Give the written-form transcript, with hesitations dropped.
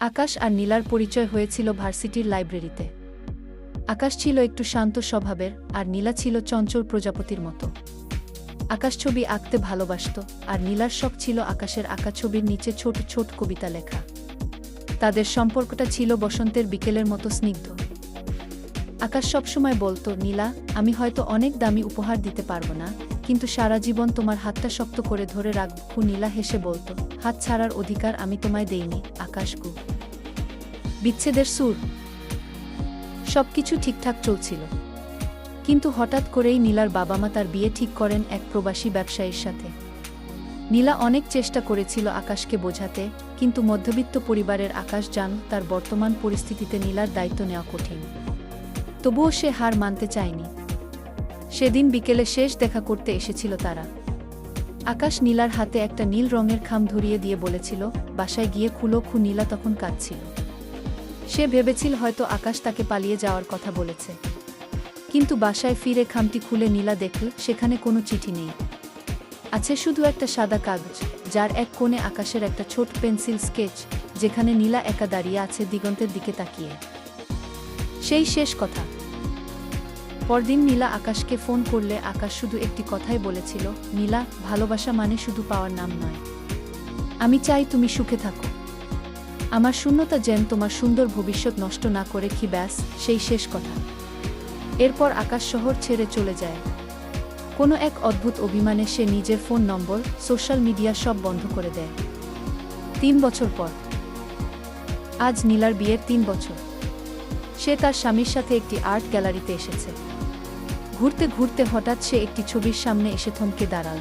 আকাশ আর নীলার পরিচয় হয়েছিল ভার্সিটির লাইব্রেরিতে। আকাশ ছিল একটু শান্ত স্বভাবের, আর নীলা ছিল চঞ্চল প্রজাপতির মতো। আকাশ ছবি আঁকতে ভালোবাসত, আর নীলার শখ ছিল আকাশের আঁকা ছবির নিচে ছোট ছোট কবিতা লেখা। তাদের সম্পর্কটা ছিল বসন্তের বিকেলের মতো স্নিগ্ধ। আকাশ সবসময় বলতো, নীলা, আমি হয়তো অনেক দামি উপহার দিতে পারবো না, কিন্তু সারা জীবন তোমার হাতটা শক্ত করে ধরে রাখবো। নীলা হেসে বলতো, হাত ছাড়ার অধিকার আমি তোমায় দেইনি, আকাশ গু। বিচ্ছেদের সুর। সবকিছু ঠিকঠাক চলছিল, কিন্তু হঠাৎ করেই নীলার বাবা মা তার বিয়ে ঠিক করেন এক প্রবাসী ব্যবসায়ীর সাথে। নীলা অনেক চেষ্টা করেছিল আকাশকে বোঝাতে, কিন্তু মধ্যবিত্ত পরিবারের আকাশ জানত তার বর্তমান পরিস্থিতিতে নীলার দায়িত্ব নেওয়া কঠিন। তবুও সে হার মানতে চায়নি। সেদিন বিকেলে শেষ দেখা করতে এসেছিল তারা। আকাশ নীলার হাতে একটা নীল রঙের খাম ধরিয়ে দিয়ে বলেছিল, বাসায় গিয়ে খুলো। নীলা তখন কাঁদছিল। সে ভেবেছিল হয়তো আকাশ তাকে পালিয়ে যাওয়ার কথা বলেছে, কিন্তু বাসায় ফিরে খামটি খুলে নীলা দেখল সেখানে কোনো চিঠি নেই। আছে শুধু একটা সাদা কাগজ, যার এক কোণে আকাশের একটা ছোট পেন্সিল স্কেচ, যেখানে নীলা একা দাঁড়িয়ে আছে দিগন্তের দিকে তাকিয়ে। সেই শেষ কথা। পরদিন নীলা আকাশকে ফোন করলে আকাশ শুধু একটি কথাই বলেছিল, নীলা, ভালোবাসা মানে শুধু পাওয়ার নাম নয়। আমি চাই তুমি সুখে থাকো। আমার শূন্যতা যেন তোমার সুন্দর ভবিষ্যৎ নষ্ট না করে। ব্যাস, সেই শেষ কথা। এরপর আকাশ শহর ছেড়ে চলে যায়। কোনো এক অদ্ভুত অভিমানে সে নিজের ফোন নম্বর, সোশ্যাল মিডিয়া সব বন্ধ করে দেয়। 3 বছর পর, আজ নীলার বিয়ের 3 বছর। সে তার স্বামীর সাথে একটি আর্ট গ্যালারিতে এসেছে। ঘুরতে ঘুরতে হঠাৎ সে একটি ছবির সামনে এসে থমকে দাঁড়াল।